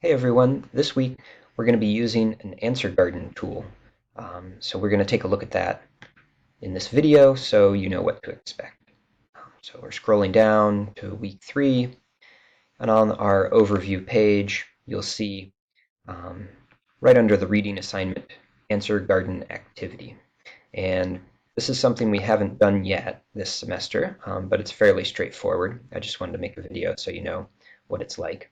Hey everyone, this week we're going to be using an answer garden tool. So we're going to take a look at that in this video so you know what to expect. So we're scrolling down to week 3, and on our overview page you'll see um, right under the reading assignment, answer garden activity. And this is something we haven't done yet this semester, but it's fairly straightforward. I just wanted to make a video so you know what it's like.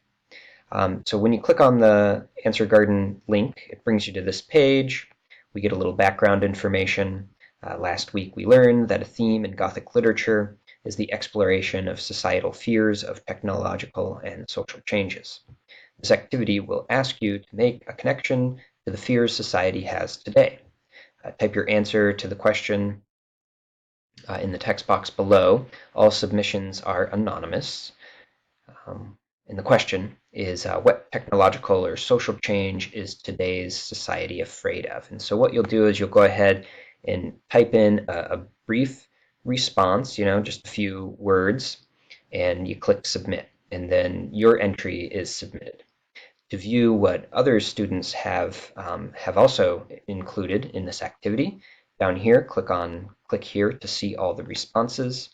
So when you click on the Answer Garden link, it brings you to this page. We get a little background information. Last week we learned that a theme in Gothic literature is the exploration of societal fears of technological and social changes. This activity will ask you to make a connection to the fears society has today. Type your answer to the question in the text box below. All submissions are anonymous. Um, and the question is, what technological or social change is today's society afraid of? And so what you'll do is you'll go ahead and type in a brief response, just a few words, and you click submit. And then your entry is submitted. To view what other students have also included in this activity, down here, click here to see all the responses.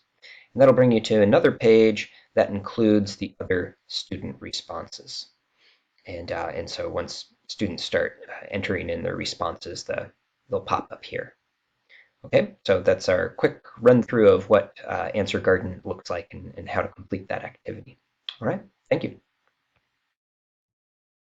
And that'll bring you to another page that includes the other student responses. And so once students start entering in their responses, they'll pop up here. Okay, so that's our quick run through of what Answer Garden looks like and how to complete that activity. All right, thank you.